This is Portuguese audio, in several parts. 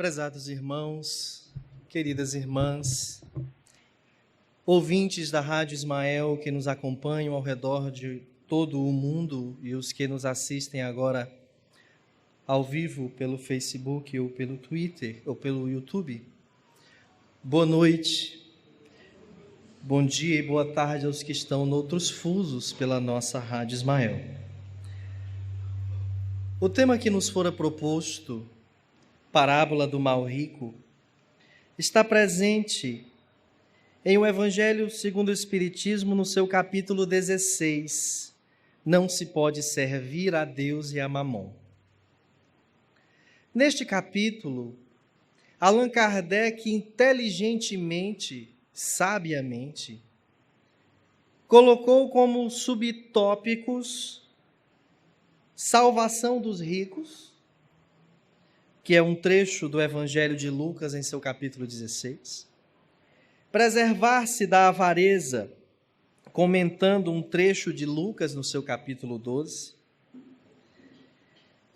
Prezados irmãos, queridas irmãs, ouvintes da Rádio Ismael que nos acompanham ao redor de todo o mundo e os que nos assistem agora ao vivo pelo Facebook ou pelo Twitter ou pelo YouTube, boa noite, bom dia e boa tarde aos que estão noutros fusos pela nossa Rádio Ismael. O tema que nos fora proposto, parábola do mal rico, está presente em o Evangelho segundo o Espiritismo, no seu capítulo 16, não se pode servir a Deus e a Mamon. Neste capítulo, Allan Kardec inteligentemente, sabiamente, colocou como subtópicos salvação dos ricos, que é um trecho do Evangelho de Lucas em seu capítulo 16, preservar-se da avareza, comentando um trecho de Lucas no seu capítulo 12,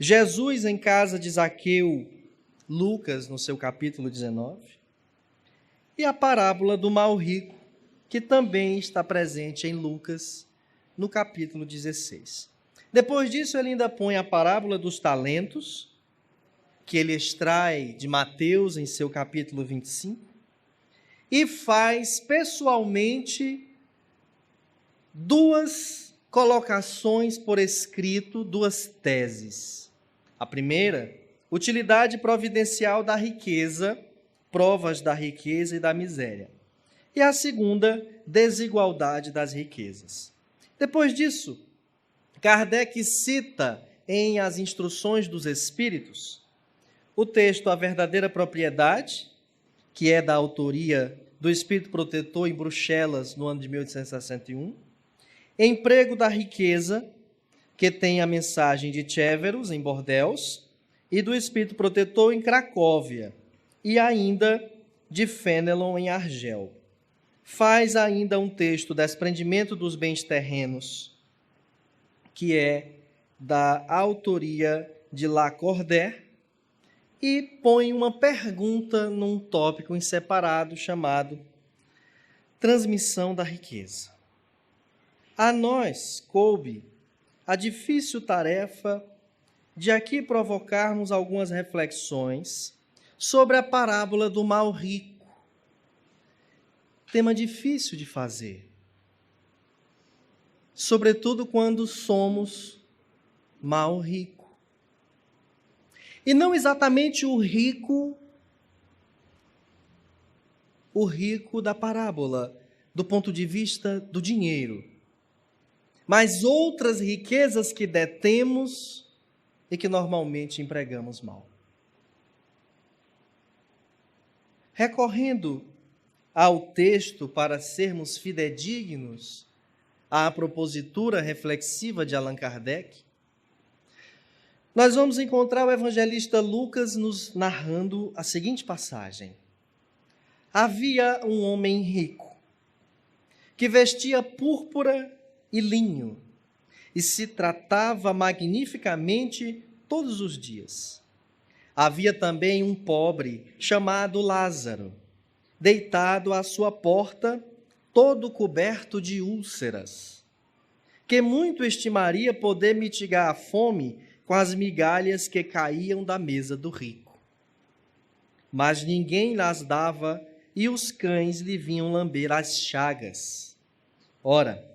Jesus em casa de Zaqueu, Lucas no seu capítulo 19, e a parábola do mal rico, que também está presente em Lucas no capítulo 16. Depois disso, ele ainda põe a parábola dos talentos, que ele extrai de Mateus em seu capítulo 25, e faz pessoalmente duas colocações por escrito, duas teses. A primeira, utilidade providencial da riqueza, provas da riqueza e da miséria. E a segunda, desigualdade das riquezas. Depois disso, Kardec cita em As Instruções dos Espíritos o texto A Verdadeira Propriedade, que é da autoria do Espírito Protetor em Bruxelas, no ano de 1861, Emprego da Riqueza, que tem a mensagem de Chéveros, em Bordeaux, e do Espírito Protetor em Cracóvia, e ainda de Fénelon, em Argel. Faz ainda um texto Desprendimento dos Bens Terrenos, que é da autoria de Lacordaire, e põe uma pergunta num tópico em separado chamado Transmissão da Riqueza. A nós coube a difícil tarefa de aqui provocarmos algumas reflexões sobre a parábola do mal rico. Tema difícil de fazer, sobretudo quando somos mal ricos. E não exatamente o rico da parábola, do ponto de vista do dinheiro, mas outras riquezas que detemos e que normalmente empregamos mal. Recorrendo ao texto para sermos fidedignos à propositura reflexiva de Allan Kardec, nós vamos encontrar o evangelista Lucas nos narrando a seguinte passagem. Havia um homem rico, que vestia púrpura e linho, e se tratava magnificamente todos os dias. Havia também um pobre, chamado Lázaro, deitado à sua porta, todo coberto de úlceras, que muito estimaria poder mitigar a fome com as migalhas que caíam da mesa do rico. Mas ninguém lhes dava, e os cães lhe vinham lamber as chagas. Ora,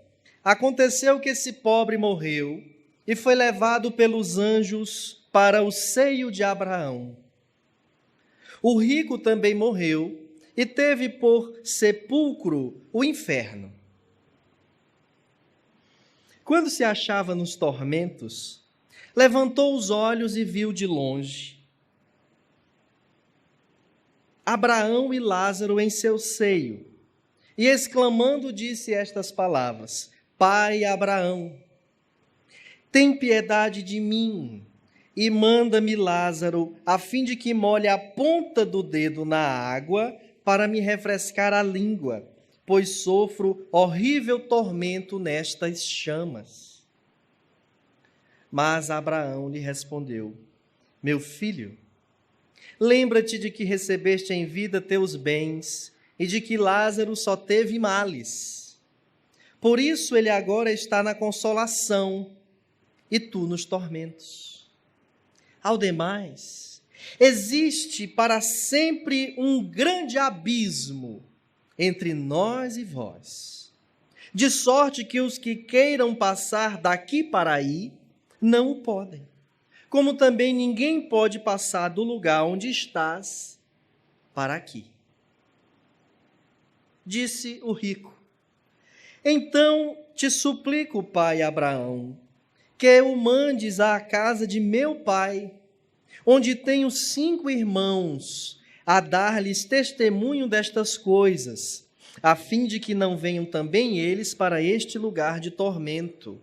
aconteceu que esse pobre morreu e foi levado pelos anjos para o seio de Abraão. O rico também morreu e teve por sepulcro o inferno. Quando se achava nos tormentos, levantou os olhos e viu de longe Abraão e Lázaro em seu seio, e exclamando disse estas palavras: Pai Abraão, tem piedade de mim e manda-me Lázaro, a fim de que molhe a ponta do dedo na água para me refrescar a língua, pois sofro horrível tormento nestas chamas. Mas Abraão lhe respondeu: Meu filho, Lembra-te de que recebeste em vida teus bens e de que Lázaro só teve males. Por isso ele agora está na consolação e tu nos tormentos. Ao demais, existe para sempre um grande abismo entre nós e vós, de sorte que os que queiram passar daqui para aí não o podem, como também ninguém pode passar do lugar onde estás para aqui. Disse o rico: então te suplico, pai Abraão, que o mandes à casa de meu pai, onde tenho 5 irmãos, a dar-lhes testemunho destas coisas, a fim de que não venham também eles para este lugar de tormento.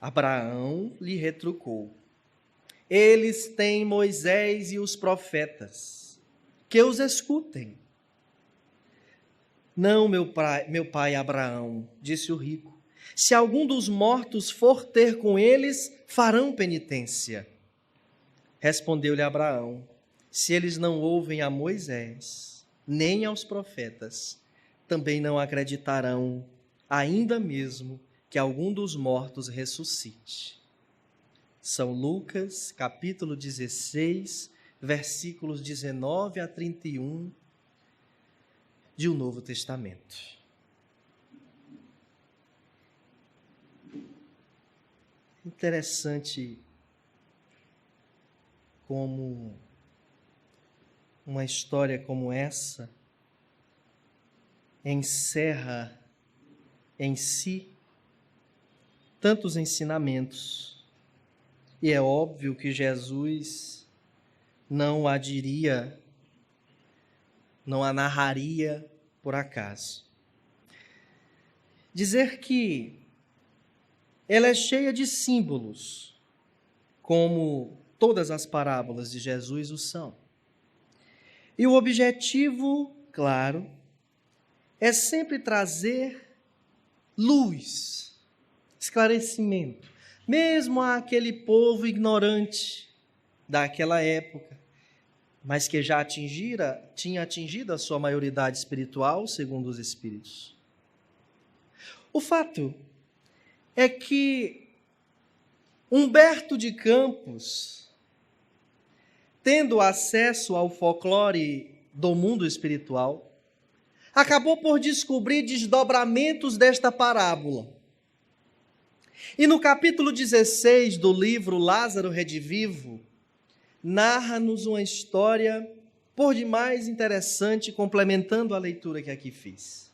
Abraão lhe retrucou: eles têm Moisés e os profetas, que os escutem. Não, meu pai Abraão, disse o rico, se algum dos mortos for ter com eles, farão penitência. Respondeu-lhe Abraão: se eles não ouvem a Moisés, nem aos profetas, também não acreditarão, ainda mesmo que algum dos mortos ressuscite. São Lucas, capítulo 16, versículos 19 a 31 de O Novo Testamento. Interessante como uma história como essa encerra em si tantos ensinamentos. E é óbvio que Jesus não a diria, não a narraria por acaso. Dizer que ela é cheia de símbolos, como todas as parábolas de Jesus o são. E o objetivo, claro, é sempre trazer luz, esclarecimento, mesmo àquele povo ignorante daquela época, mas que já tinha atingido a sua maioridade espiritual, segundo os Espíritos. O fato é que Humberto de Campos, tendo acesso ao folclore do mundo espiritual, acabou por descobrir desdobramentos desta parábola. E no capítulo 16 do livro Lázaro Redivivo, narra-nos uma história por demais interessante, complementando a leitura que aqui fiz,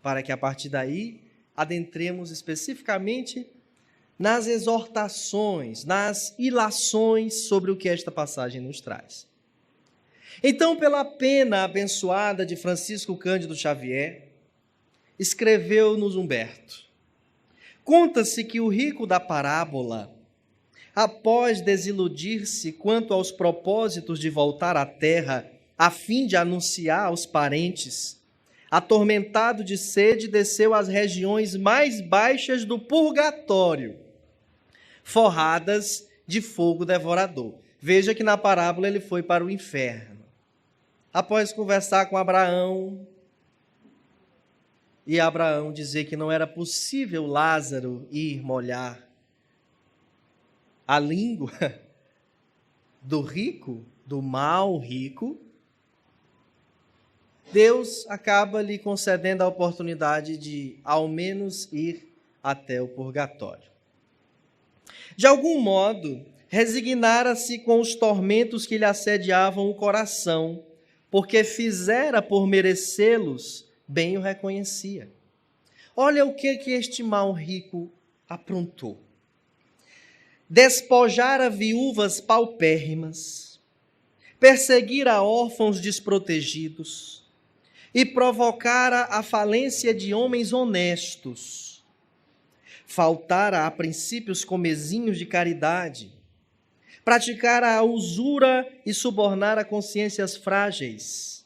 para que a partir daí adentremos especificamente nas exortações, nas ilações sobre o que esta passagem nos traz. Então, pela pena abençoada de Francisco Cândido Xavier, escreveu-nos Humberto: conta-se que o rico da parábola, após desiludir-se quanto aos propósitos de voltar à terra, a fim de anunciar aos parentes, atormentado de sede, desceu às regiões mais baixas do purgatório, forradas de fogo devorador. Veja que na parábola ele foi para o inferno. Após conversar com Abraão, e Abraão dizer que não era possível Lázaro ir molhar a língua do rico, do mau rico, Deus acaba lhe concedendo a oportunidade de, ao menos, ir até o purgatório. De algum modo, resignara-se com os tormentos que lhe assediavam o coração, porque fizera por merecê-los, bem o reconhecia. Olha o que este mau rico aprontou. Despojara viúvas paupérrimas, perseguira órfãos desprotegidos e provocara a falência de homens honestos. Faltara a princípios comezinhos de caridade, praticara a usura e subornara consciências frágeis.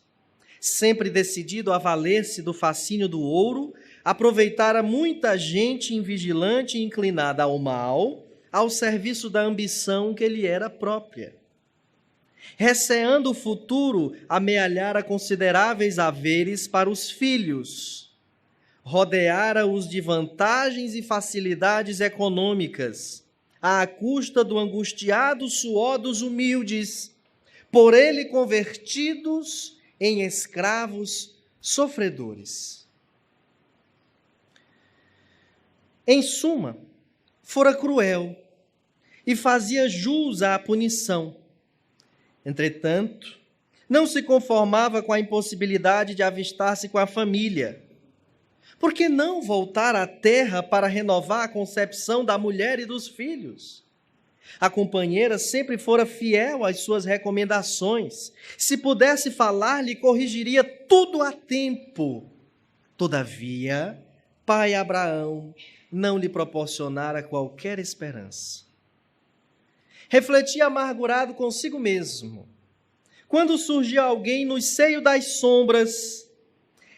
Sempre decidido a valer-se do fascínio do ouro, aproveitara muita gente invigilante e inclinada ao mal, ao serviço da ambição que lhe era própria. receando o futuro, amealhara consideráveis haveres para os filhos, rodeara-os de vantagens e facilidades econômicas, à custa do angustiado suor dos humildes, por ele convertidos em escravos sofredores. Em suma, fora cruel e fazia jus à punição. Entretanto, não se conformava com a impossibilidade de avistar-se com a família. Por que não voltar à terra para renovar a concepção da mulher e dos filhos? A companheira sempre fora fiel às suas recomendações. Se pudesse falar-lhe, corrigiria tudo a tempo. Todavia, pai Abraão não lhe proporcionara qualquer esperança. Refletia amargurado consigo mesmo. Quando surgia alguém no seio das sombras,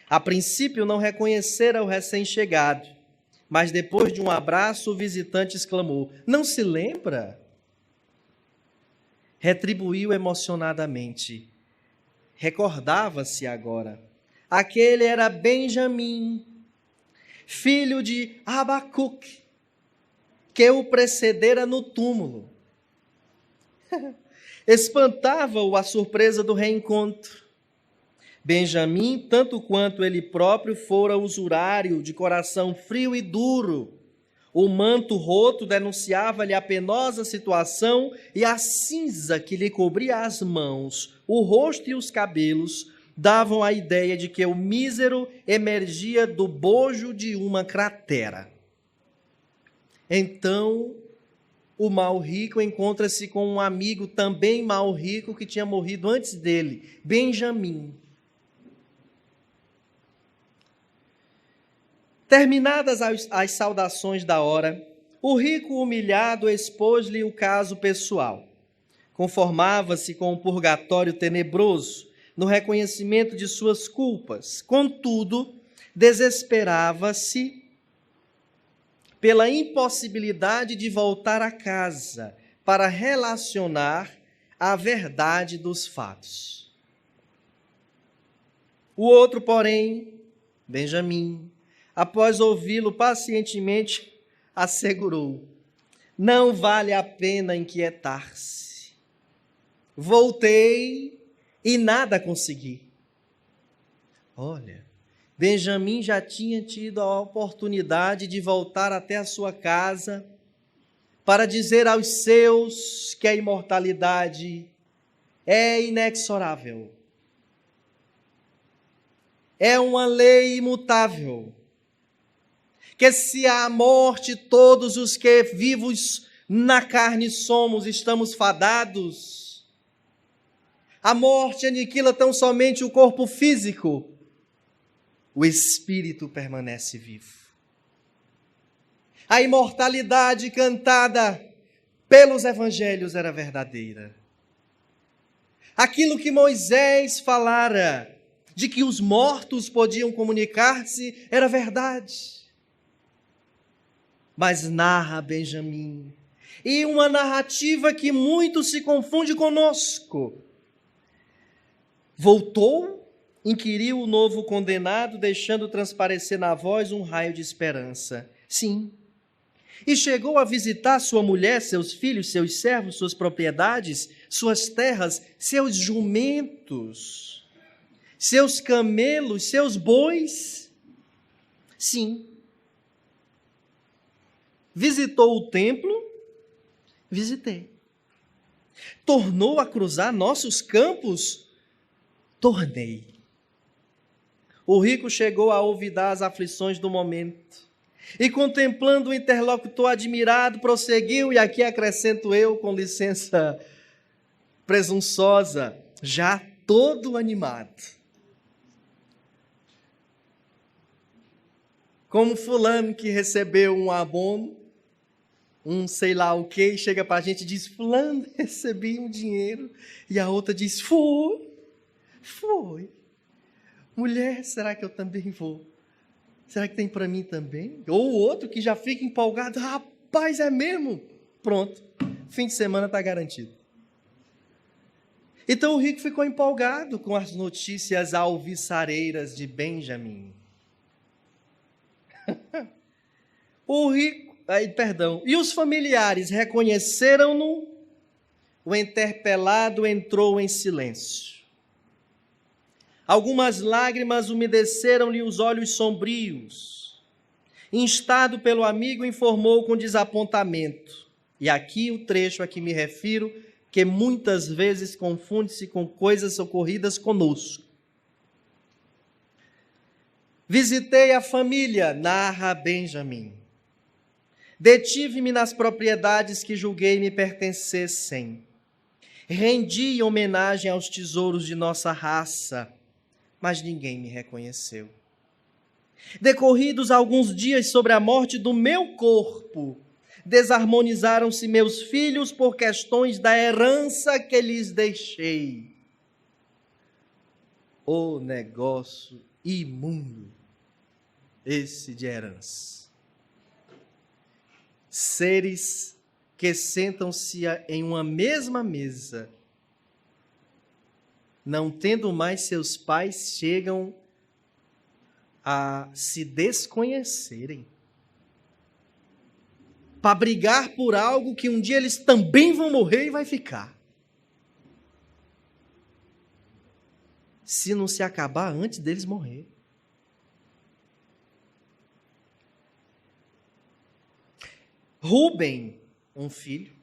a princípio não reconhecera o recém-chegado, mas depois de um abraço o visitante exclamou: "Não se lembra?" Retribuiu emocionadamente. Recordava-se agora. Aquele era Benjamim, filho de Abacuque, que o precedera no túmulo. Espantava-o a surpresa do reencontro. Benjamim, tanto quanto ele próprio, fora usurário, de coração frio e duro. O manto roto denunciava-lhe a penosa situação e a cinza que lhe cobria as mãos, o rosto e os cabelos davam a ideia de que o mísero emergia do bojo de uma cratera. Então, o mal rico encontra-se com um amigo também mal rico que tinha morrido antes dele, Benjamim. Terminadas as saudações da hora, o rico humilhado expôs-lhe o caso pessoal. Conformava-se com o purgatório tenebroso, no reconhecimento de suas culpas. Contudo, desesperava-se pela impossibilidade de voltar a casa para relacionar a verdade dos fatos. O outro, porém, Benjamim, após ouvi-lo pacientemente, assegurou: "Não vale a pena inquietar-se. Voltei e nada consegui." Olha, Benjamim já tinha tido a oportunidade de voltar até a sua casa para dizer aos seus que a imortalidade é inexorável. É uma lei imutável. Que se há morte, todos os que vivos na carne somos, estamos fadados. A morte aniquila tão somente o corpo físico, o espírito permanece vivo. A imortalidade cantada pelos evangelhos era verdadeira. Aquilo que Moisés falara, de que os mortos podiam comunicar-se, era verdade. Mas narra Benjamim, e uma narrativa que muito se confunde conosco. Voltou, inquiriu o novo condenado, deixando transparecer na voz um raio de esperança. Sim. E chegou a visitar sua mulher, seus filhos, seus servos, suas propriedades, suas terras, seus jumentos, seus camelos, seus bois? Sim. Visitou o templo? Visitei. Tornou a cruzar nossos campos? Tornei. O rico chegou a olvidar as aflições do momento e, contemplando o interlocutor admirado, prosseguiu, e aqui acrescento eu, com licença presunçosa, já todo animado. Como fulano que recebeu um abono, um sei lá o que, chega para a gente e diz: "Fulano, recebi um dinheiro." E a outra diz: Foi. Mulher, será que eu também vou? Será que tem para mim também? Ou o outro que já fica empolgado: "Rapaz, é mesmo?" Pronto, fim de semana está garantido. Então o rico ficou empolgado com as notícias alviçareiras de Benjamim. E os familiares reconheceram-no. O interpelado entrou em silêncio. Algumas lágrimas umedeceram-lhe os olhos sombrios. Instado pelo amigo, informou com desapontamento. E aqui o trecho a que me refiro, que muitas vezes confunde-se com coisas ocorridas conosco. Visitei a família, narra Benjamim. Detive-me nas propriedades que julguei me pertencessem. Rendi homenagem aos tesouros de nossa raça, mas ninguém me reconheceu. Decorridos alguns dias sobre a morte do meu corpo, desarmonizaram-se meus filhos por questões da herança que lhes deixei. O negócio imundo, esse de herança. Seres que sentam-se em uma mesma mesa, não tendo mais seus pais, chegam a se desconhecerem, para brigar por algo que um dia eles também vão morrer e vai ficar. Se não se acabar antes deles morrer. Rúben, um filho,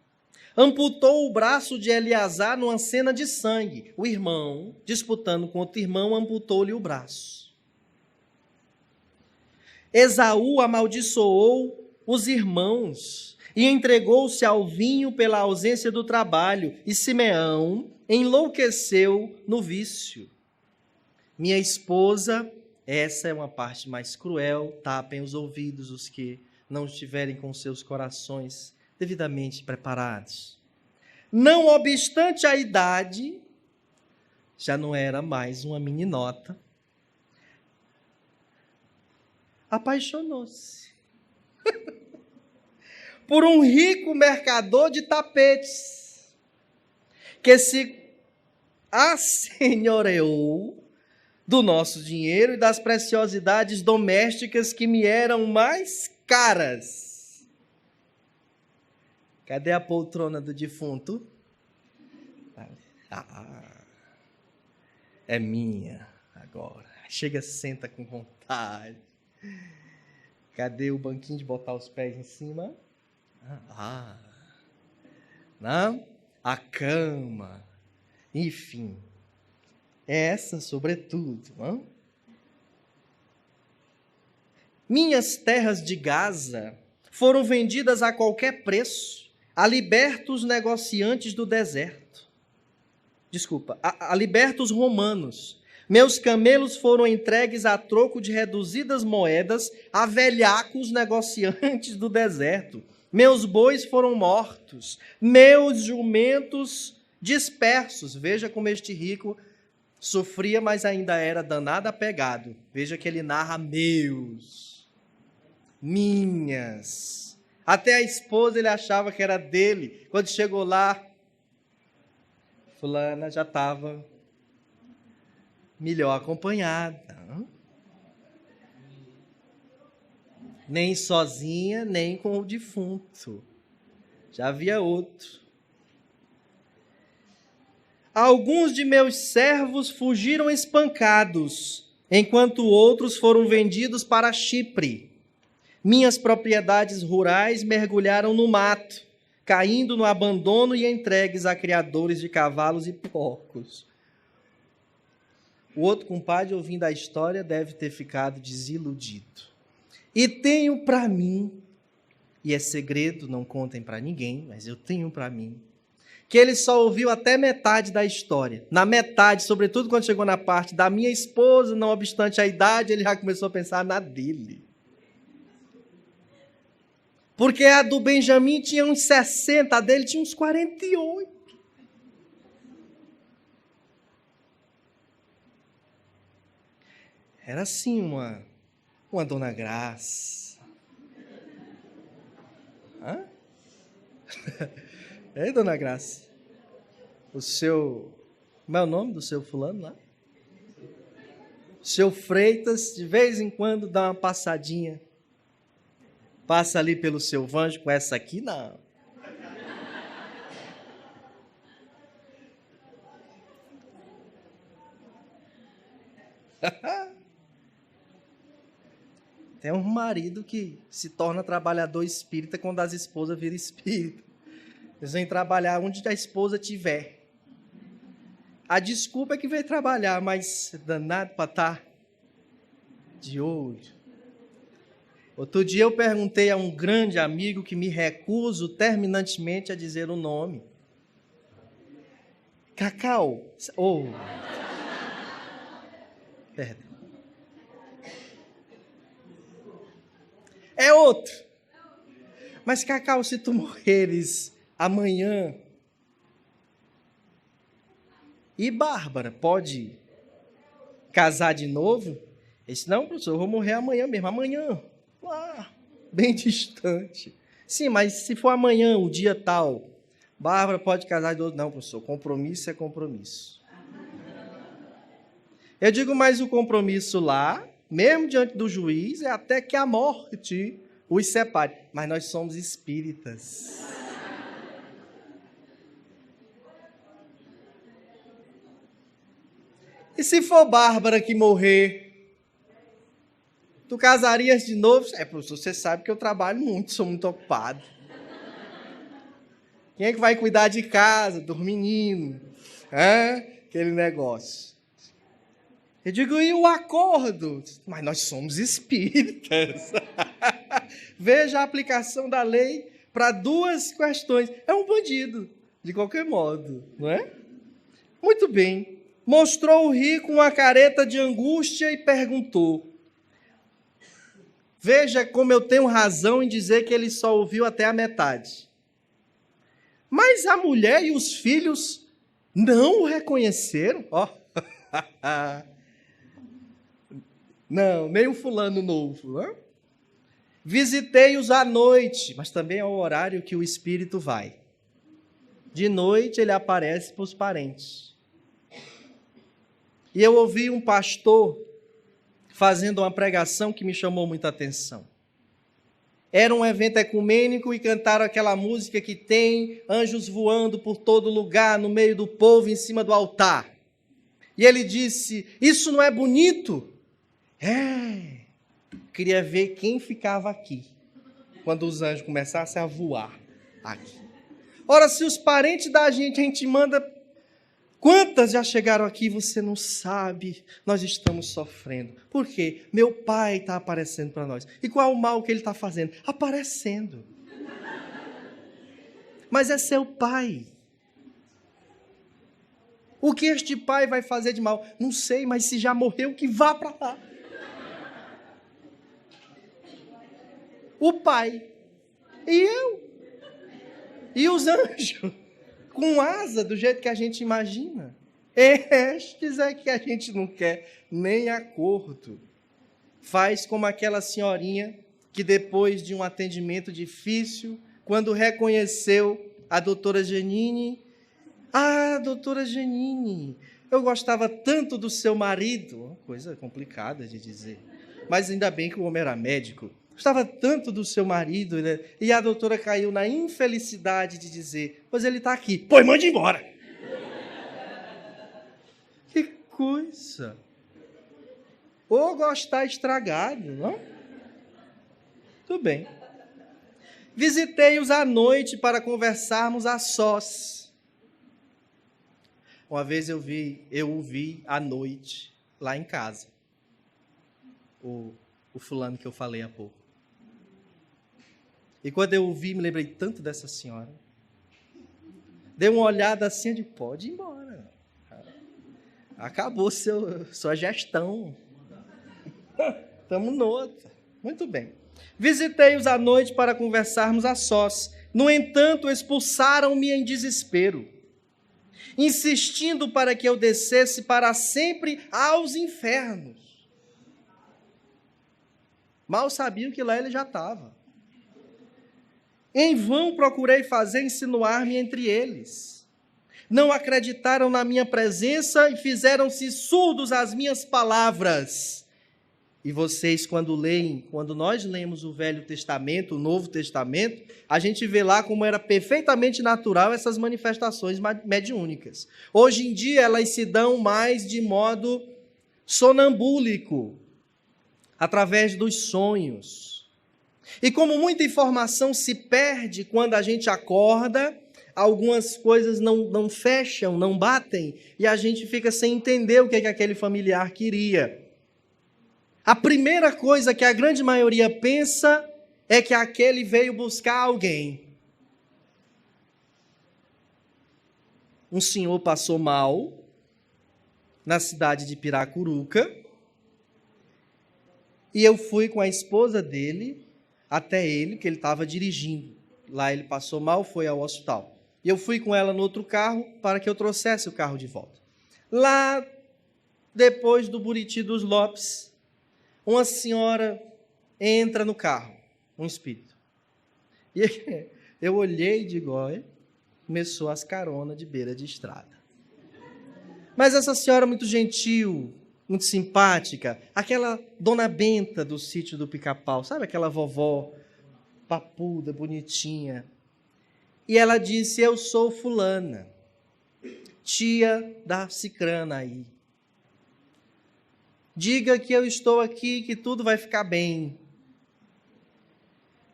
amputou o braço de Eleazar numa cena de sangue. O irmão, disputando com outro irmão, amputou-lhe o braço. Esaú amaldiçoou os irmãos e entregou-se ao vinho pela ausência do trabalho, e Simeão enlouqueceu no vício. Minha esposa, essa é uma parte mais cruel, tapem os ouvidos os que não estiverem com seus corações devidamente preparados. Não obstante a idade, já não era mais uma meninota, apaixonou-se por um rico mercador de tapetes, que se assenhoreou do nosso dinheiro e das preciosidades domésticas que me eram mais caras. Cadê a poltrona do defunto? É minha agora. Chega, senta com vontade. Cadê o banquinho de botar os pés em cima? Não? A cama. Enfim. Essa, sobretudo. Não? Minhas terras de Gaza foram vendidas a qualquer preço, a libertos negociantes do deserto. A libertos romanos. Meus camelos foram entregues a troco de reduzidas moedas a velhacos negociantes do deserto. Meus bois foram mortos, meus jumentos dispersos. Veja como este rico sofria, mas ainda era danado apegado. Veja que ele narra meus, minhas. Até a esposa ele achava que era dele. Quando chegou lá, fulana já estava melhor acompanhada. Nem sozinha, nem com o defunto. Já havia outro. Alguns de meus servos fugiram espancados, enquanto outros foram vendidos para Chipre. Minhas propriedades rurais mergulharam no mato, caindo no abandono e entregues a criadores de cavalos e porcos. O outro compadre, ouvindo a história, deve ter ficado desiludido. E tenho para mim, e é segredo, não contem para ninguém, mas eu tenho para mim, que ele só ouviu até metade da história. Na metade, sobretudo quando chegou na parte da minha esposa, não obstante a idade, ele já começou a pensar na dele. Porque a do Benjamim tinha uns 60, a dele tinha uns 48. Era assim uma Dona Graça. Ei, Dona Graça, o seu Como é o nome do seu fulano lá? Seu Freitas, de vez em quando dá uma passadinha. Passa ali pelo seu Vanjo, com essa aqui, não. Tem um marido que se torna trabalhador espírita quando as esposas viram espírita. Eles vêm trabalhar onde a esposa estiver. A desculpa é que veio trabalhar, mas danado para estar de olho. Outro dia eu perguntei a um grande amigo que me recuso terminantemente a dizer o nome. Cacau. Oh. Perdão. É outro. Mas, Cacau, se tu morreres amanhã, e Bárbara, pode casar de novo? Ele disse, não, professor, eu vou morrer amanhã mesmo. Amanhã, lá, bem distante. Sim, mas se for amanhã, o dia tal, Bárbara pode casar de novo? Não, professor, compromisso é compromisso. Eu digo, mas o compromisso lá, mesmo diante do juiz, é até que a morte os separe. Mas nós somos espíritas. E se for Bárbara que morrer, tu casarias de novo? Professor, você sabe que eu trabalho muito, sou muito ocupado. Quem é que vai cuidar de casa, dos meninos? Aquele negócio. Eu digo, e o acordo? Mas nós somos espíritas. Veja a aplicação da lei para duas questões. É um bandido, de qualquer modo, não é? Muito bem. Mostrou o rico uma careta de angústia e perguntou. Veja como eu tenho razão em dizer que ele só ouviu até a metade. Mas a mulher e os filhos não o reconheceram? Ó. Não, nem o fulano novo. Né? Visitei-os à noite, mas também é o horário que o espírito vai. De noite ele aparece para os parentes. E eu ouvi um pastor fazendo uma pregação que me chamou muita atenção. Era um evento ecumênico e cantaram aquela música que tem anjos voando por todo lugar, no meio do povo, em cima do altar. E ele disse, isso não é bonito? Queria ver quem ficava aqui, quando os anjos começassem a voar aqui. Ora, se os parentes da gente, a gente manda... Quantas já chegaram aqui, você não sabe, nós estamos sofrendo. Por quê? Meu pai está aparecendo para nós. E qual é o mal que ele está fazendo? Aparecendo. Mas é seu pai. O que este pai vai fazer de mal? Não sei, mas se já morreu, que vá para lá. O pai. E eu. E os anjos. Com asa do jeito que a gente imagina. Estes é que a gente não quer nem acordo. Faz como aquela senhorinha que depois de um atendimento difícil, quando reconheceu a doutora Janine, doutora Janine, eu gostava tanto do seu marido, uma coisa complicada de dizer, mas ainda bem que o homem era médico. Gostava tanto do seu marido, né? E a doutora caiu na infelicidade de dizer, pois ele está aqui. Pois mande embora. Que coisa. Ou gostar estragado, não? Tudo bem. Visitei-os à noite para conversarmos a sós. Uma vez eu o vi à noite, lá em casa. O fulano que eu falei há pouco. E quando eu o vi, me lembrei tanto dessa senhora. Dei uma olhada assim, de pode ir embora. Acabou sua gestão. Estamos noutra. Muito bem. Visitei-os à noite para conversarmos a sós. No entanto, expulsaram-me em desespero, insistindo para que eu descesse para sempre aos infernos. Mal sabiam que lá ele já estava. Em vão procurei fazer insinuar-me entre eles. não acreditaram na minha presença e fizeram-se surdos às minhas palavras. E vocês, quando nós lemos o Velho Testamento, o Novo Testamento, a gente vê lá como era perfeitamente natural essas manifestações mediúnicas. Hoje em dia, elas se dão mais de modo sonambúlico, através dos sonhos. E como muita informação se perde quando a gente acorda, algumas coisas não fecham, não batem, e a gente fica sem entender o que aquele familiar queria. A primeira coisa que a grande maioria pensa é que aquele veio buscar alguém. Um senhor passou mal na cidade de Piracuruca, e eu fui com a esposa dele até ele, que ele estava dirigindo. Lá ele passou mal, foi ao hospital. E eu fui com ela no outro carro para que eu trouxesse o carro de volta. Lá, depois do Buriti dos Lopes, uma senhora entra no carro, um espírito. E eu olhei e digo, olha, começou as caronas de beira de estrada. Mas essa senhora muito gentil, muito simpática, aquela dona Benta do sítio do Pica-Pau, sabe aquela vovó papuda, bonitinha. E ela disse, eu sou fulana, tia da cicrana aí. Diga que eu estou aqui, que tudo vai ficar bem.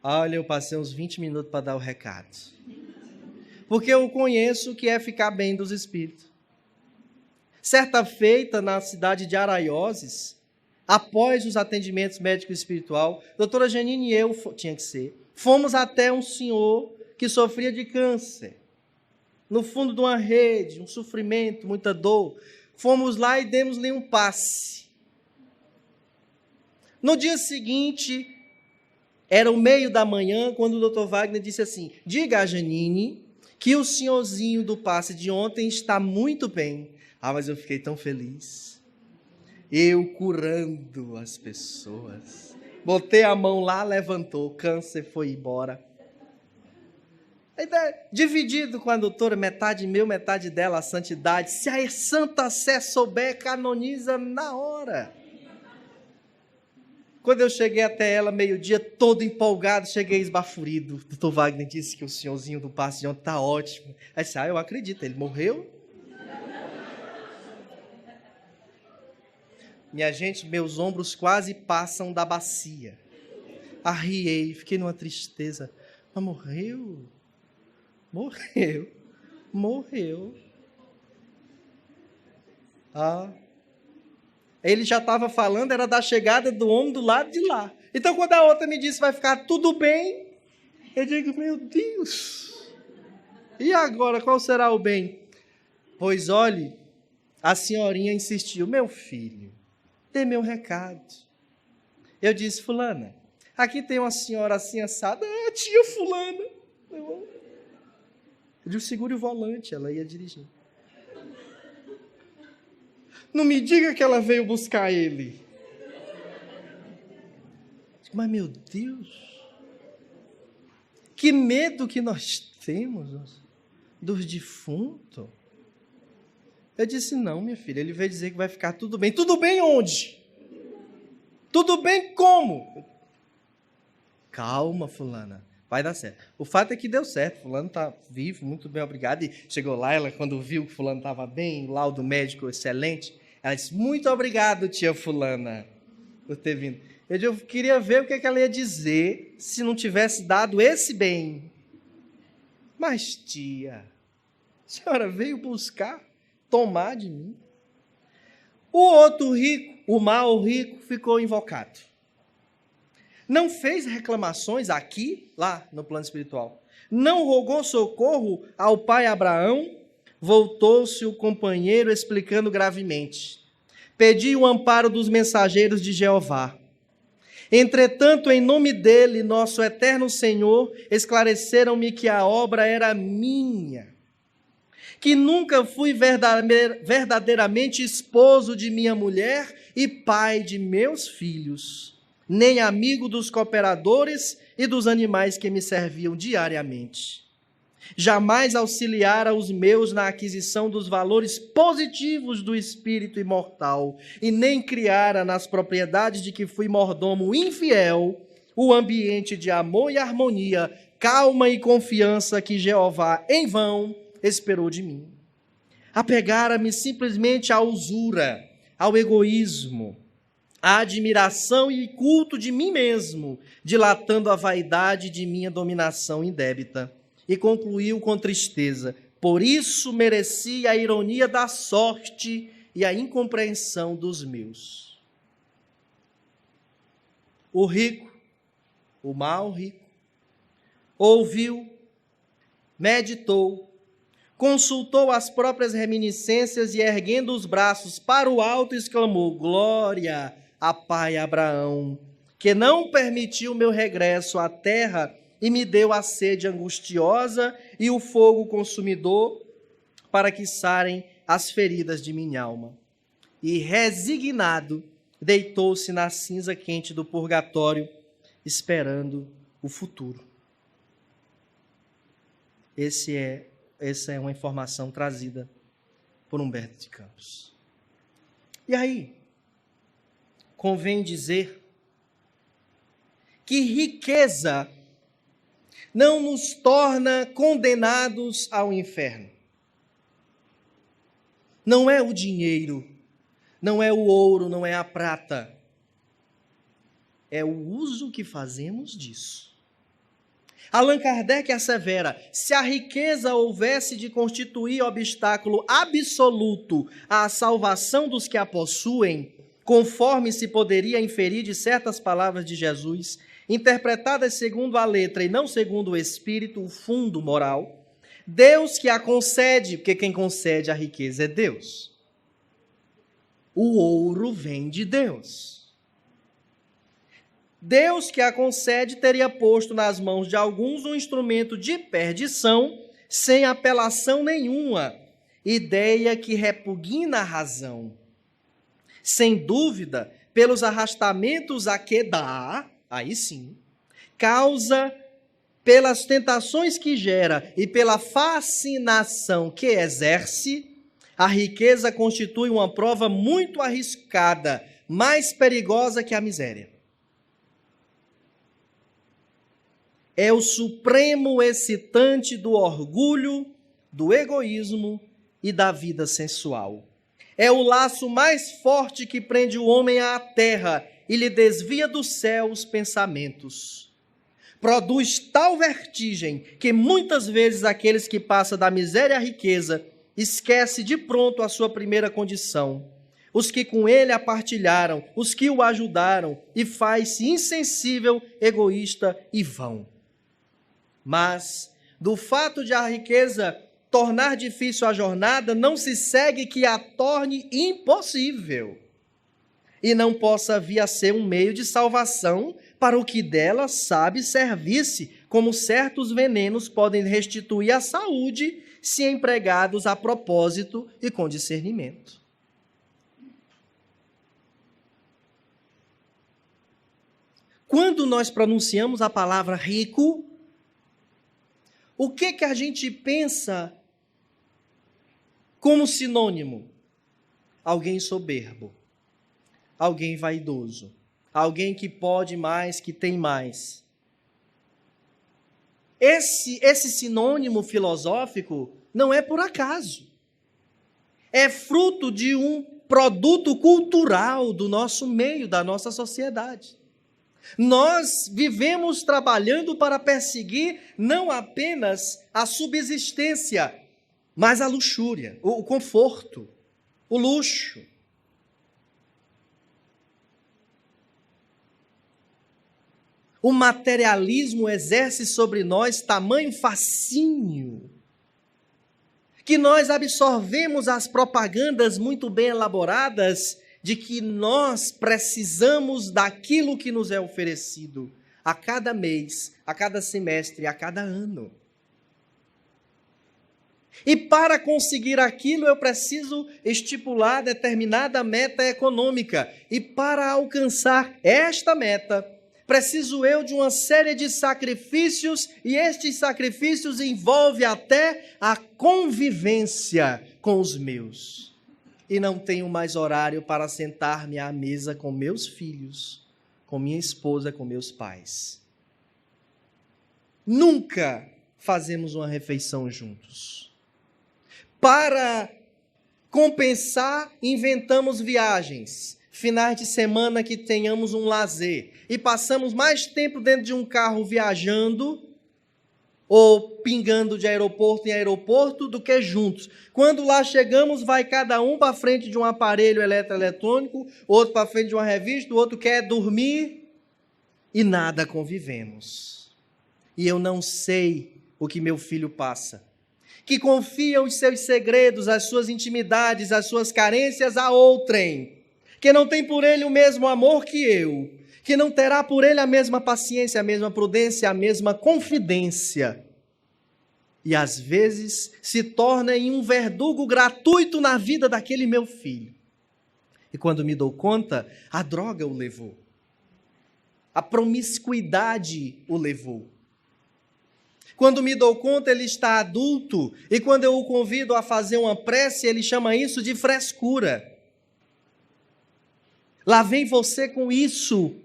Olha, eu passei uns 20 minutos para dar o recado. Porque eu conheço o que é ficar bem dos espíritos. Certa feita, na cidade de Araioses, após os atendimentos médico e espiritual, doutora Janine e eu, tinha que ser, fomos até um senhor que sofria de câncer, no fundo de uma rede, um sofrimento, muita dor. Fomos lá e demos-lhe um passe. No dia seguinte, era o meio da manhã, quando o doutor Wagner disse assim, diga a Janine que o senhorzinho do passe de ontem está muito bem. Ah, mas eu fiquei tão feliz. Eu curando as pessoas. Botei a mão lá, levantou, o câncer foi embora. Dividido com a doutora, metade meu, metade dela, a santidade. Se a Santa Sé souber, canoniza na hora. Quando eu cheguei até ela, meio-dia, todo empolgado, cheguei esbaforido. O doutor Wagner disse que o senhorzinho do passe de ontem está ótimo. Aí disse, eu acredito, ele morreu? Minha gente, meus ombros quase passam da bacia. Arriei, fiquei numa tristeza. Mas morreu? Morreu. Morreu. Ele já estava falando, era da chegada do homem do lado de lá. Então, quando a outra me disse, vai ficar tudo bem, eu digo, meu Deus, e agora, qual será o bem? Pois, olhe, a senhorinha insistiu, meu filho, dê meu recado. Eu disse, fulana, aqui tem uma senhora assim assada, tia fulana. Eu disse, segure o volante, ela ia dirigindo. Não me diga que ela veio buscar ele. Mas, meu Deus, que medo que nós temos dos defuntos. Eu disse, não, minha filha, ele veio dizer que vai ficar tudo bem. Tudo bem onde? Tudo bem como? Calma, fulana, vai dar certo. O fato é que deu certo, fulano está vivo, muito bem, obrigado. E chegou lá, ela quando viu que fulano estava bem, laudo médico excelente, ela disse, muito obrigado, tia fulana, por ter vindo. Eu queria ver o que ela ia dizer se não tivesse dado esse bem. Mas, tia, a senhora veio buscar, tomar de mim. O outro rico, o mal rico, ficou invocado. Não fez reclamações aqui, lá no plano espiritual. Não rogou socorro ao pai Abraão. Voltou-se o companheiro explicando gravemente. Pedi o amparo dos mensageiros de Jeová. Entretanto, em nome dele, nosso eterno Senhor, esclareceram-me que a obra era minha, que nunca fui verdadeiramente esposo de minha mulher e pai de meus filhos, nem amigo dos cooperadores e dos animais que me serviam diariamente. Jamais auxiliara os meus na aquisição dos valores positivos do espírito imortal, e nem criara nas propriedades de que fui mordomo infiel o ambiente de amor e harmonia, calma e confiança que Jeová em vão esperou de mim. Apegara-me simplesmente à usura, ao egoísmo, à admiração e culto de mim mesmo, dilatando a vaidade de minha dominação indébita. E concluiu com tristeza: por isso mereci a ironia da sorte e a incompreensão dos meus. O rico, o mau rico, ouviu, meditou, consultou as próprias reminiscências e, erguendo os braços para o alto, exclamou: glória a pai Abraão, que não permitiu meu regresso à terra e me deu a sede angustiosa e o fogo consumidor para que sarem as feridas de minha alma. E, resignado, deitou-se na cinza quente do purgatório, esperando o futuro. Essa é uma informação trazida por Humberto de Campos. E aí, convém dizer que riqueza não nos torna condenados ao inferno. Não é o dinheiro, não é o ouro, não é a prata. É o uso que fazemos disso. Allan Kardec assevera: se a riqueza houvesse de constituir obstáculo absoluto à salvação dos que a possuem, conforme se poderia inferir de certas palavras de Jesus, interpretadas segundo a letra e não segundo o espírito, o fundo moral, Deus que a concede, porque quem concede a riqueza é Deus. O ouro vem de Deus. Deus que a concede teria posto nas mãos de alguns um instrumento de perdição sem apelação nenhuma, ideia que repugna a razão. Sem dúvida, pelos arrastamentos a que dá, aí sim, causa pelas tentações que gera e pela fascinação que exerce, a riqueza constitui uma prova muito arriscada, mais perigosa que a miséria. É o supremo excitante do orgulho, do egoísmo e da vida sensual. É o laço mais forte que prende o homem à terra e lhe desvia do céu os pensamentos. Produz tal vertigem que muitas vezes aqueles que passam da miséria à riqueza esquecem de pronto a sua primeira condição. Os que com ele a partilharam, os que o ajudaram, e faz-se insensível, egoísta e vão. Mas, do fato de a riqueza tornar difícil a jornada, não se segue que a torne impossível e não possa vir a ser um meio de salvação para o que dela sabe servir-se, como certos venenos podem restituir a saúde se empregados a propósito e com discernimento. Quando nós pronunciamos a palavra rico, o que a gente pensa como sinônimo? Alguém soberbo, alguém vaidoso, alguém que pode mais, que tem mais. Esse sinônimo filosófico não é por acaso. É fruto de um produto cultural do nosso meio, da nossa sociedade. Nós vivemos trabalhando para perseguir não apenas a subsistência, mas a luxúria, o conforto, o luxo. O materialismo exerce sobre nós tamanho fascínio que nós absorvemos as propagandas muito bem elaboradas de que nós precisamos daquilo que nos é oferecido a cada mês, a cada semestre, a cada ano. E para conseguir aquilo eu preciso estipular determinada meta econômica. E para alcançar esta meta, preciso eu de uma série de sacrifícios, e estes sacrifícios envolvem até a convivência com os meus. E não tenho mais horário para sentar-me à mesa com meus filhos, com minha esposa, com meus pais. Nunca fazemos uma refeição juntos. Para compensar, inventamos viagens, finais de semana que tenhamos um lazer, e passamos mais tempo dentro de um carro viajando ou pingando de aeroporto em aeroporto do que juntos. Quando lá chegamos, vai cada um para frente de um aparelho eletroeletrônico, outro para frente de uma revista, o outro quer dormir e nada convivemos. E eu não sei o que meu filho passa, que confia os seus segredos, as suas intimidades, as suas carências a outrem, que não tem por ele o mesmo amor que eu, que não terá por ele a mesma paciência, a mesma prudência, a mesma confidência. E às vezes se torna em um verdugo gratuito na vida daquele meu filho. E quando me dou conta, a droga o levou. A promiscuidade o levou. Quando me dou conta, ele está adulto, e quando eu o convido a fazer uma prece, ele chama isso de frescura. Lá vem você com isso.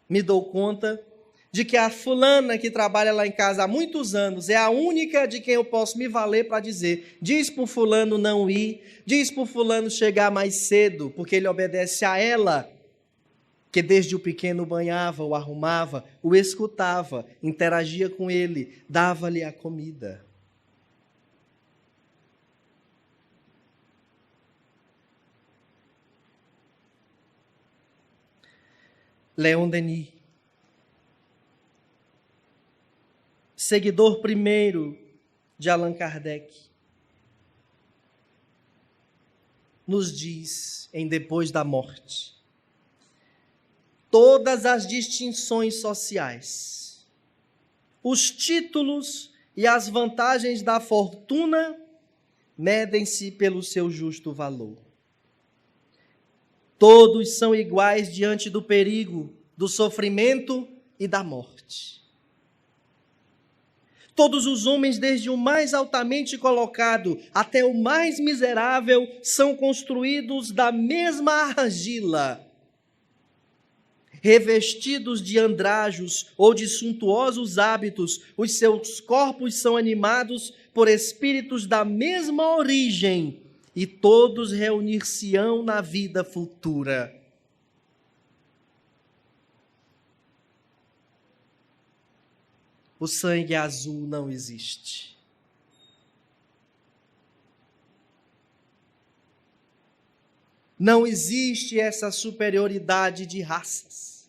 Me dou conta de que a fulana que trabalha lá em casa há muitos anos é a única de quem eu posso me valer para dizer: diz para o fulano não ir, diz para o fulano chegar mais cedo, porque ele obedece a ela, que desde o pequeno banhava, o arrumava, o escutava, interagia com ele, dava-lhe a comida. Leon Denis, seguidor primeiro de Allan Kardec, nos diz em Depois da Morte: todas as distinções sociais, os títulos e as vantagens da fortuna medem-se pelo seu justo valor. Todos são iguais diante do perigo, do sofrimento e da morte. Todos os homens, desde o mais altamente colocado até o mais miserável, são construídos da mesma argila, revestidos de andrajos ou de suntuosos hábitos. Os seus corpos são animados por espíritos da mesma origem, e todos reunir-se-ão na vida futura. O sangue azul não existe. Não existe essa superioridade de raças.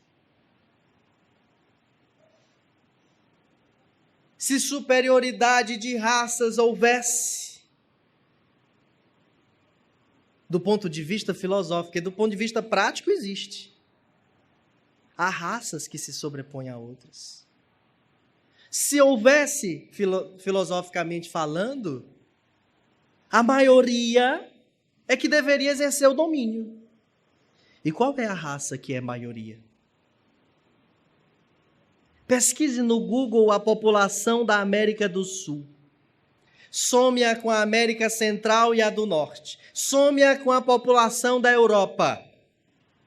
Se superioridade de raças houvesse, do ponto de vista filosófico e do ponto de vista prático, existe. Há raças que se sobrepõem a outras. Se houvesse, filosoficamente falando, a maioria é que deveria exercer o domínio. E qual é a raça que é maioria? Pesquise no Google a população da América do Sul. Some-a com a América Central e a do Norte. Some-a com a população da Europa.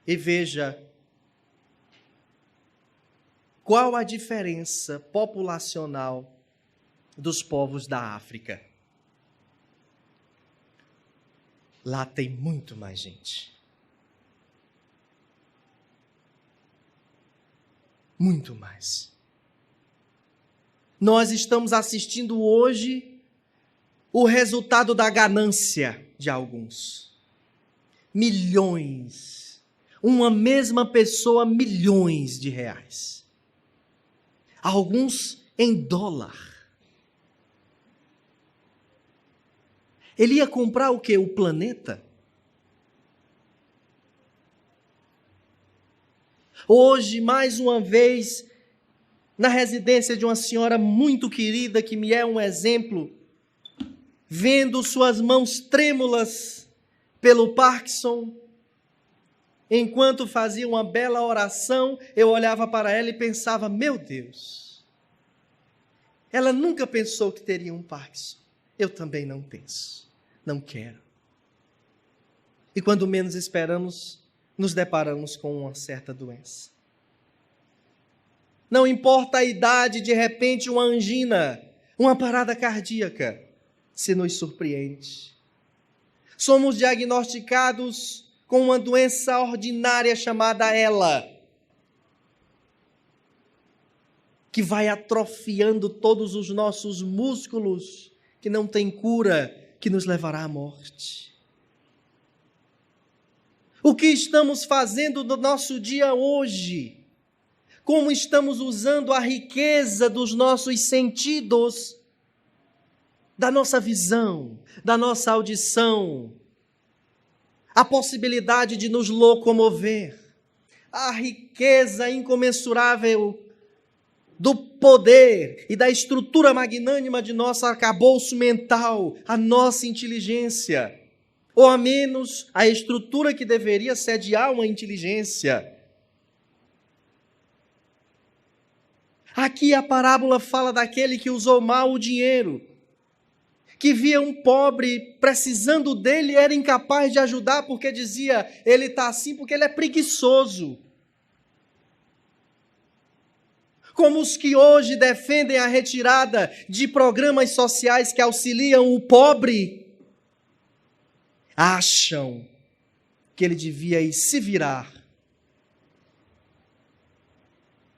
E veja qual a diferença populacional dos povos da África. Lá tem muito mais gente. Muito mais. Nós estamos assistindo hoje o resultado da ganância de alguns. Milhões. Uma mesma pessoa, milhões de reais. Alguns em dólar. Ele ia comprar o quê? O planeta? Hoje, mais uma vez, na residência de uma senhora muito querida, que me é um exemplo, vendo suas mãos trêmulas pelo Parkinson, enquanto fazia uma bela oração, eu olhava para ela e pensava, meu Deus, ela nunca pensou que teria um Parkinson. Eu também não penso, não quero. E quando menos esperamos, nos deparamos com uma certa doença. Não importa a idade, de repente uma angina, uma parada cardíaca, se nos surpreende. Somos diagnosticados com uma doença ordinária chamada ELA, que vai atrofiando todos os nossos músculos, que não tem cura, que nos levará à morte. O que estamos fazendo no nosso dia hoje? Como estamos usando a riqueza dos nossos sentidos, da nossa visão, da nossa audição, a possibilidade de nos locomover, a riqueza incomensurável do poder e da estrutura magnânima de nosso arcabouço mental, a nossa inteligência, ou a menos a estrutura que deveria sediar uma inteligência. Aqui a parábola fala daquele que usou mal o dinheiro, que via um pobre precisando dele e era incapaz de ajudar porque dizia, ele está assim porque ele é preguiçoso. Como os que hoje defendem a retirada de programas sociais que auxiliam o pobre, acham que ele devia ir se virar.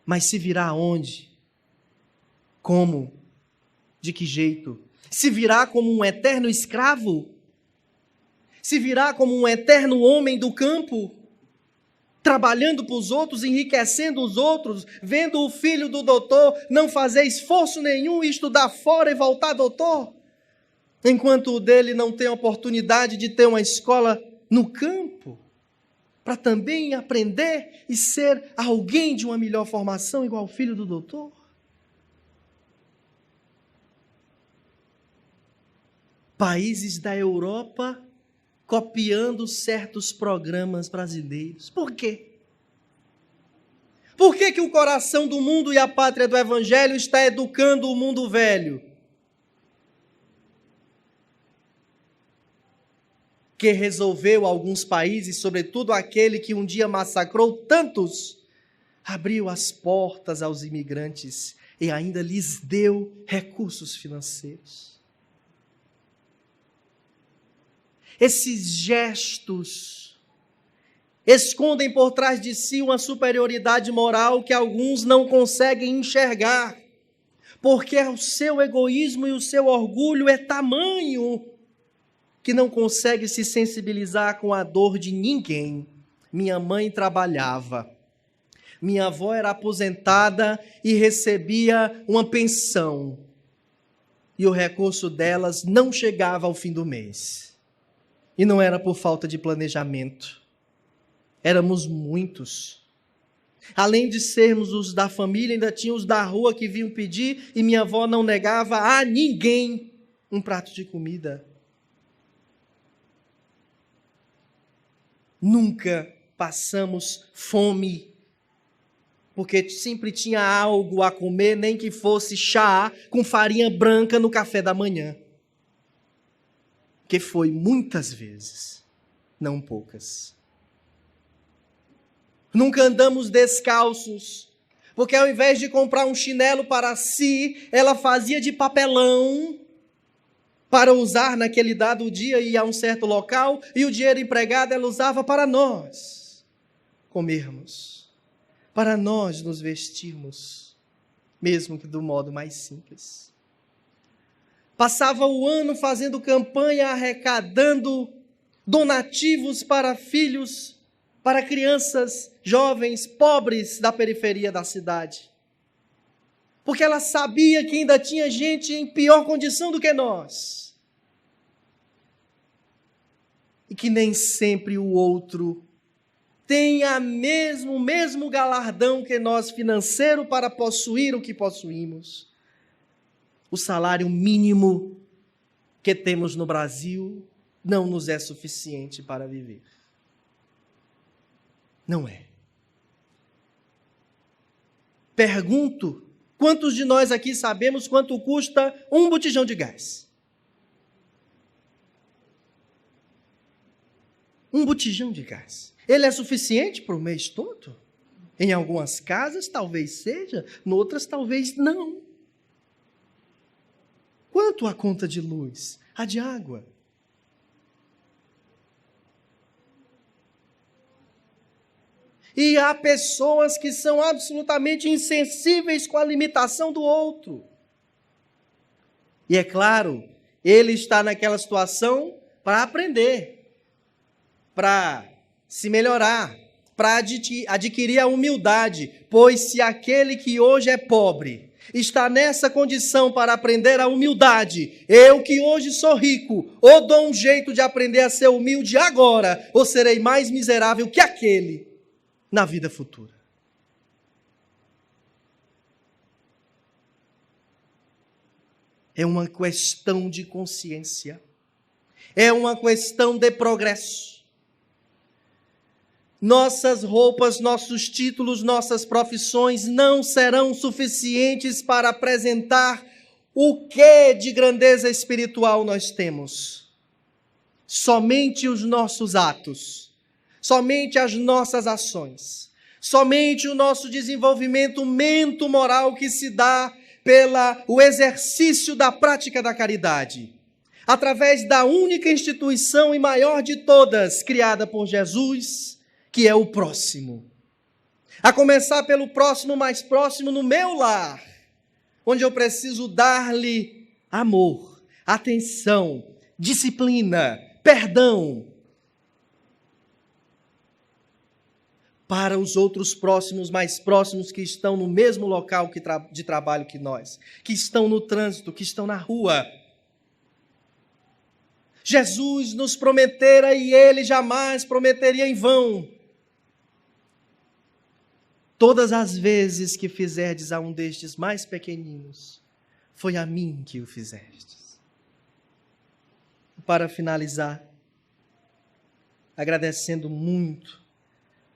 Mas se virar onde? Como? De que jeito? Se virar como um eterno escravo? Se virar como um eterno homem do campo? Trabalhando para os outros, enriquecendo os outros, vendo o filho do doutor não fazer esforço nenhum e estudar fora e voltar doutor? Enquanto o dele não tem a oportunidade de ter uma escola no campo, para também aprender e ser alguém de uma melhor formação, igual o filho do doutor? Países da Europa copiando certos programas brasileiros. Por quê? Por que o coração do mundo e a pátria do Evangelho está educando o mundo velho? Que resolveu alguns países, sobretudo aquele que um dia massacrou tantos, abriu as portas aos imigrantes e ainda lhes deu recursos financeiros. Esses gestos escondem por trás de si uma superioridade moral que alguns não conseguem enxergar, porque o seu egoísmo e o seu orgulho é tamanho que não consegue se sensibilizar com a dor de ninguém. Minha mãe trabalhava, minha avó era aposentada e recebia uma pensão, e o recurso delas não chegava ao fim do mês. E não era por falta de planejamento. Éramos muitos. Além de sermos os da família, ainda tinha os da rua que vinham pedir, e minha avó não negava a ninguém um prato de comida. Nunca passamos fome, porque sempre tinha algo a comer, nem que fosse chá com farinha branca no café da manhã. Que foi muitas vezes, não poucas. Nunca andamos descalços, porque ao invés de comprar um chinelo para si, ela fazia de papelão para usar naquele dado dia e a um certo local, e o dinheiro empregado ela usava para nós comermos, para nós nos vestirmos, mesmo que do modo mais simples. Passava o ano fazendo campanha, arrecadando donativos para filhos, para crianças, jovens, pobres da periferia da cidade. Porque ela sabia que ainda tinha gente em pior condição do que nós. E que nem sempre o outro tem o mesmo galardão que nós financeiro para possuir o que possuímos. O salário mínimo que temos no Brasil não nos é suficiente para viver. Não é. Pergunto, quantos de nós aqui sabemos quanto custa um botijão de gás? Um botijão de gás. Ele é suficiente para o mês todo? Em algumas casas talvez seja, em outras talvez não. Quanto a conta de luz? A de água? E há pessoas que são absolutamente insensíveis com a limitação do outro. E é claro, ele está naquela situação para aprender, para se melhorar, para adquirir a humildade, pois se aquele que hoje é pobre está nessa condição para aprender a humildade, eu que hoje sou rico, ou dou um jeito de aprender a ser humilde agora, ou serei mais miserável que aquele na vida futura. É uma questão de consciência, é uma questão de progresso. Nossas roupas, nossos títulos, nossas profissões não serão suficientes para apresentar o que de grandeza espiritual nós temos. Somente os nossos atos, somente as nossas ações, somente o nosso desenvolvimento mento-moral que se dá pelo exercício da prática da caridade, através da única instituição e maior de todas, criada por Jesus, que é o próximo. A começar pelo próximo mais próximo no meu lar, onde eu preciso dar-lhe amor, atenção, disciplina, perdão. Para os outros próximos, mais próximos, que estão no mesmo local de trabalho que nós, que estão no trânsito, que estão na rua. Jesus nos prometera e ele jamais prometeria em vão. Todas as vezes que fizerdes a um destes mais pequeninos, foi a mim que o fizestes. Para finalizar, agradecendo muito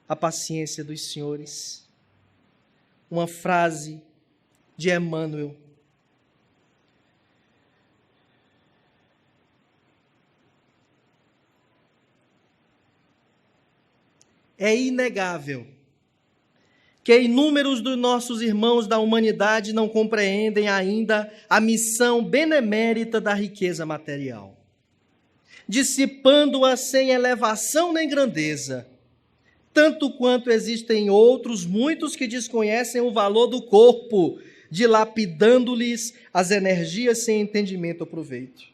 a paciência dos senhores, uma frase de Emmanuel. É inegável que inúmeros dos nossos irmãos da humanidade não compreendem ainda a missão benemérita da riqueza material, dissipando-a sem elevação nem grandeza, tanto quanto existem outros, muitos que desconhecem o valor do corpo, dilapidando-lhes as energias sem entendimento ou proveito.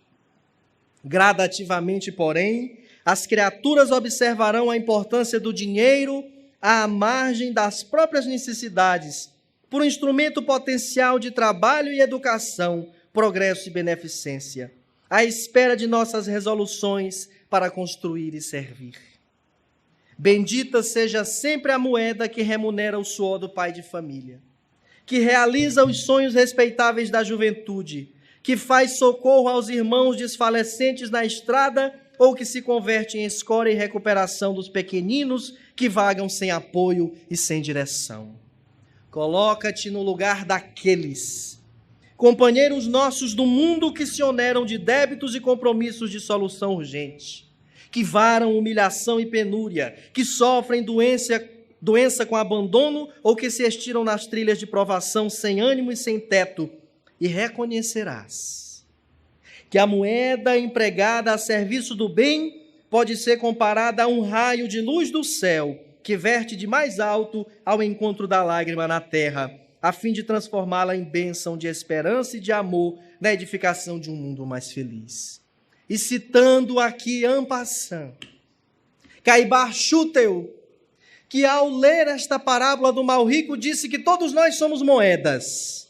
Gradativamente, porém, as criaturas observarão a importância do dinheiro à margem das próprias necessidades, por um instrumento potencial de trabalho e educação, progresso e beneficência, à espera de nossas resoluções para construir e servir. Bendita seja sempre a moeda que remunera o suor do pai de família, que realiza os sonhos respeitáveis da juventude, que faz socorro aos irmãos desfalecentes na estrada ou que se converte em escória e recuperação dos pequeninos que vagam sem apoio e sem direção. Coloca-te no lugar daqueles, companheiros nossos do mundo que se oneram de débitos e compromissos de solução urgente, que varam humilhação e penúria, que sofrem doença com abandono ou que se estiram nas trilhas de provação sem ânimo e sem teto, e reconhecerás que a moeda empregada a serviço do bem pode ser comparada a um raio de luz do céu que verte de mais alto ao encontro da lágrima na terra, a fim de transformá-la em bênção de esperança e de amor na edificação de um mundo mais feliz. E citando aqui en passant, Caibar Schutel, que ao ler esta parábola do mal rico disse que todos nós somos moedas.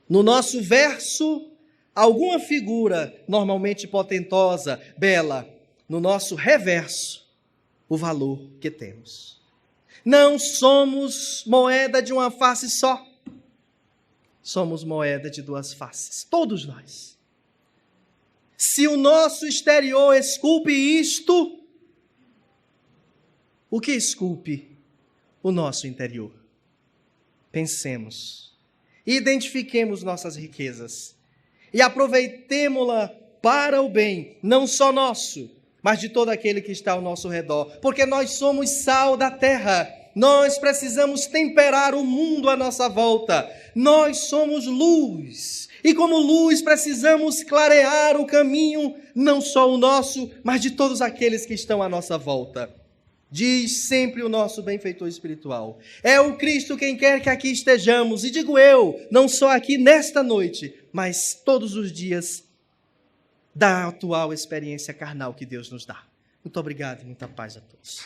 No nosso verso, alguma figura, normalmente potentosa, bela, no nosso reverso, o valor que temos. Não somos moeda de uma face só, somos moeda de duas faces, todos nós. Se o nosso exterior esculpe isto, o que esculpe o nosso interior. Pensemos, identifiquemos nossas riquezas e aproveitemo-la para o bem, não só nosso, mas de todo aquele que está ao nosso redor, porque nós somos sal da terra, nós precisamos temperar o mundo à nossa volta, nós somos luz, e como luz precisamos clarear o caminho, não só o nosso, mas de todos aqueles que estão à nossa volta. Diz sempre o nosso benfeitor espiritual, é o Cristo quem quer que aqui estejamos, e digo eu, não só aqui nesta noite, mas todos os dias da atual experiência carnal que Deus nos dá. Muito obrigado e muita paz a todos.